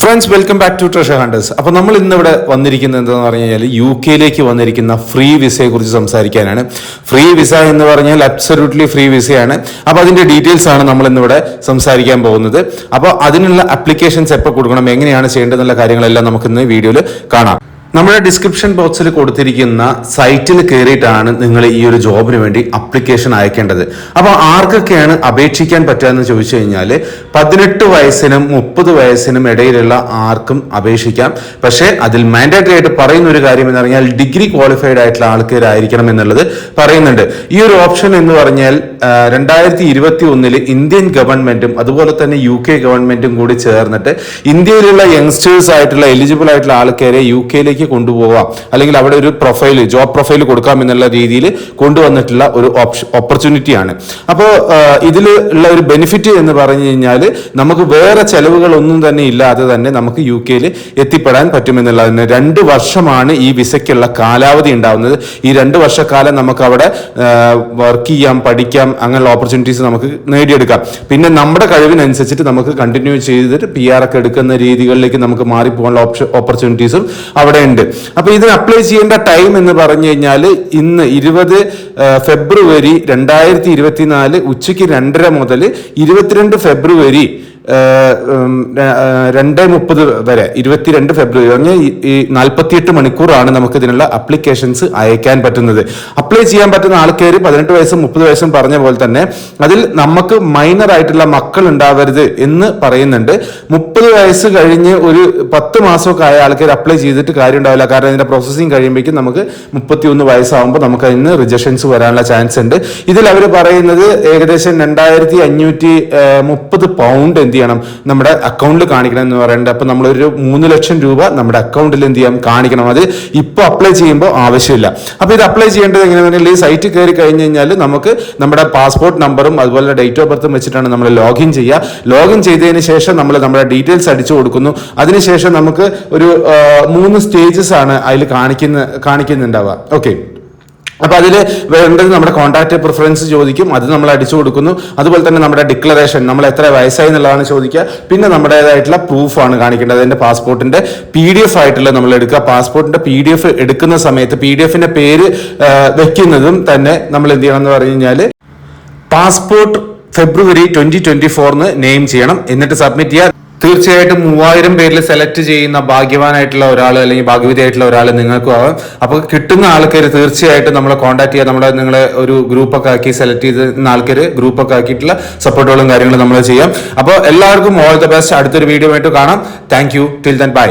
Friends, welcome back to treasure hunters. അപ്പോൾ നമ്മൾ ഇന്നിവിടെ വന്നിരിക്കുന്നത് എന്താണെന്ന് പറഞ്ഞു കഴിഞ്ഞാൽ UK വന്നിരിക്കുന്ന ഫ്രീ വിസയെ കുറിച്ച് സംസാരിക്കാനാണ്. ഫ്രീ വിസ എന്ന് പറഞ്ഞാൽ അബ്സല്യൂട്ട്ലി ഫ്രീ വിസയാണ്. അപ്പോൾ അതിന്റെ ഡീറ്റെയിൽസ് ആണ് നമ്മൾ ഇന്നിവിടെ സംസാരിക്കാൻ പോകുന്നത്. അപ്പോൾ അതിനുള്ള അപ്ലിക്കേഷൻസ് എപ്പോൾ കൊടുക്കണം, എങ്ങനെയാണ് ചെയ്യേണ്ടതെന്നുള്ള കാര്യങ്ങളെല്ലാം നമുക്ക് ഇന്ന് വീഡിയോയിൽ കാണാം. നമ്മുടെ ഡിസ്ക്രിപ്ഷൻ ബോക്സിൽ കൊടുത്തിരിക്കുന്ന സൈറ്റിൽ കയറിയിട്ടാണ് നിങ്ങൾ ഈ ഒരു ജോബിന് വേണ്ടി അപ്ലിക്കേഷൻ അയക്കേണ്ടത്. അപ്പോൾ ആർക്കൊക്കെയാണ് അപേക്ഷിക്കാൻ പറ്റുക എന്ന് ചോദിച്ചു കഴിഞ്ഞാൽ 18 വയസ്സിനും 30 വയസ്സിനും ഇടയിലുള്ള ആർക്കും അപേക്ഷിക്കാം. പക്ഷേ അതിൽ മാൻഡേറ്ററി ആയിട്ട് പറയുന്ന ഒരു കാര്യം എന്ന് പറഞ്ഞാൽ ഡിഗ്രി ക്വാളിഫൈഡ് ആയിട്ടുള്ള ആൾക്കാരായിരിക്കണം എന്നുള്ളത് പറയുന്നുണ്ട്. ഈ ഒരു ഓപ്ഷൻ എന്ന് പറഞ്ഞാൽ 2021 ഇന്ത്യൻ ഗവൺമെന്റും അതുപോലെ തന്നെ UK ഗവൺമെന്റും കൂടി ചേർന്നിട്ട് ഇന്ത്യയിലുള്ള യങ്സ്റ്റേഴ്സ് ആയിട്ടുള്ള എലിജിബിൾ ആയിട്ടുള്ള ആൾക്കാരെ UK കൊണ്ടുപോകാം, അല്ലെങ്കിൽ അവിടെ ഒരു പ്രൊഫൈൽ, ജോബ് പ്രൊഫൈൽ കൊടുക്കാം എന്നുള്ള രീതിയിൽ കൊണ്ടുവന്നിട്ടുള്ള ഒരു ഓപ്പർച്യൂണിറ്റിയാണ്. അപ്പോൾ ഇതിൽ ഉള്ള ഒരു ബെനിഫിറ്റ് എന്ന് പറഞ്ഞു കഴിഞ്ഞാൽ നമുക്ക് വേറെ ചെലവുകളൊന്നും തന്നെ ഇല്ലാതെ തന്നെ നമുക്ക് UK എത്തിപ്പെടാൻ പറ്റുമെന്നുള്ളതിന് 2 വർഷമാണ് ഈ വിസയ്ക്കുള്ള കാലാവധി ഉണ്ടാവുന്നത്. ഈ 2 വർഷക്കാലം നമുക്ക് അവിടെ വർക്ക് ചെയ്യാം, പഠിക്കാം, അങ്ങനെയുള്ള ഓപ്പർച്യൂണിറ്റീസ് നമുക്ക് നേടിയെടുക്കാം. പിന്നെ നമ്മുടെ കഴിവിനനുസരിച്ചിട്ട് നമുക്ക് കണ്ടിന്യൂ ചെയ്തിട്ട് PR ഒക്കെ എടുക്കുന്ന രീതികളിലേക്ക് നമുക്ക് മാറിപ്പോകാനുള്ള ഓപ്പർച്യൂണിറ്റീസും അവിടെ ഉണ്ട്. അപ്പൊ ഇതിന് അപ്ലൈ ചെയ്യേണ്ട ടൈം എന്ന് പറഞ്ഞു കഴിഞ്ഞാൽ ഇന്ന് 20 ഫെബ്രുവരി 2024 ഉച്ചയ്ക്ക് 2:30 മുതൽ 22 ഫെബ്രുവരി 2:30 വരെ, 22 ഫെബ്രുവരി പറഞ്ഞാൽ 48 മണിക്കൂറാണ് നമുക്ക് ഇതിനുള്ള അപ്ലിക്കേഷൻസ് അയക്കാൻ പറ്റുന്നത്. അപ്ലൈ ചെയ്യാൻ പറ്റുന്ന ആൾക്കാർ 18 വയസ്സും 30 വയസ്സും പറഞ്ഞ പോലെ തന്നെ അതിൽ നമുക്ക് മൈനർ ആയിട്ടുള്ള മക്കൾ ഉണ്ടാവരുത് എന്ന് പറയുന്നുണ്ട്. 30 വയസ്സ് കഴിഞ്ഞ് ഒരു 10 മാസമൊക്കെ ആയ ആൾക്കാർ അപ്ലൈ ചെയ്തിട്ട് കാര്യം ഉണ്ടാവില്ല. കാരണം ഇതിന്റെ പ്രോസസ്സിങ് കഴിയുമ്പോഴേക്കും നമുക്ക് 31 വയസ്സാകുമ്പോൾ നമുക്ക് അതിന് റിജക്ഷൻസ് വരാനുള്ള ചാൻസ് ഉണ്ട്. ഇതിൽ അവർ പറയുന്നത് ഏകദേശം 2530 പൗണ്ട് ചെയ്യണം, നമ്മുടെ അക്കൗണ്ടിൽ കാണിക്കണം എന്ന് പറയുന്നത്. അപ്പൊ നമ്മളൊരു 3 ലക്ഷം രൂപ നമ്മുടെ അക്കൗണ്ടിൽ എന്ത് ചെയ്യാം, കാണിക്കണം. അത് ഇപ്പൊ അപ്ലൈ ചെയ്യുമ്പോൾ ആവശ്യമില്ല. അപ്പൊ ഇത് അപ്ലൈ ചെയ്യേണ്ടത് എങ്ങനെയാണെന്ന് ഈ സൈറ്റിൽ കയറി കഴിഞ്ഞ് കഴിഞ്ഞാൽ നമുക്ക് നമ്മുടെ പാസ്പോർട്ട് നമ്പറും അതുപോലെ ഡേറ്റ് ഓഫ് ബർത്തും വെച്ചിട്ടാണ് നമ്മൾ ലോഗിൻ ചെയ്യുക. ലോഗിൻ ചെയ്തതിന് ശേഷം നമ്മൾ നമ്മുടെ ഡീറ്റെയിൽസ് അടിച്ചു കൊടുക്കുന്നു. അതിനുശേഷം നമുക്ക് ഒരു 3 സ്റ്റേജസ് ആണ് അതിൽ കാണിക്കുന്നുണ്ടാവുക. ഓക്കെ, അപ്പൊ അതിൽ വേണ്ടത് നമ്മുടെ കോൺടാക്ട് പ്രിഫറൻസ് ചോദിക്കും, അത് നമ്മൾ അടിച്ചു കൊടുക്കുന്നു. അതുപോലെ തന്നെ നമ്മുടെ ഡിക്ലറേഷൻ, നമ്മൾ എത്ര വയസ്സായി എന്നുള്ളതാണ് ചോദിക്കുക. പിന്നെ നമ്മുടേതായിട്ടുള്ള പ്രൂഫാണ് കാണിക്കേണ്ടത്. അതിന്റെ പാസ്പോർട്ടിന്റെ PDF ആയിട്ടുള്ള നമ്മൾ എടുക്കുക. പാസ്പോർട്ടിന്റെ PDF എടുക്കുന്ന സമയത്ത് PDF പേര് വെക്കുന്നതും തന്നെ നമ്മൾ എന്ത് ചെയ്യണം എന്ന് പറഞ്ഞു കഴിഞ്ഞാൽ പാസ്പോർട്ട് ഫെബ്രുവരി 2024 നെയിം ചെയ്യണം. എന്നിട്ട് സബ്മിറ്റ് ചെയ്യുക. തീർച്ചയായിട്ടും 3000 പേരിൽ സെലക്ട് ചെയ്യുന്ന ഭാഗ്യവാനായിട്ടുള്ള ഒരാൾ അല്ലെങ്കിൽ ഭാഗ്യവതിയായിട്ടുള്ള ഒരാൾ നിങ്ങൾക്കും ആവാം. അപ്പോൾ കിട്ടുന്ന ആൾക്കാർ തീർച്ചയായിട്ടും നമ്മളെ കോൺടാക്ട് ചെയ്യുക. നിങ്ങളെ ഒരു ഗ്രൂപ്പൊക്കെ ആക്കി സെലക്ട് ചെയ്ത ആൾക്കാർ ഗ്രൂപ്പൊക്കെ ആക്കിയിട്ടുള്ള സപ്പോർട്ടുകളും കാര്യങ്ങളും നമ്മൾ ചെയ്യാം. അപ്പോൾ എല്ലാവർക്കും ഓൾ ദ ബെസ്റ്റ്. അടുത്തൊരു വീഡിയോ ആയിട്ട് കാണാം. Thank you. Till then bye.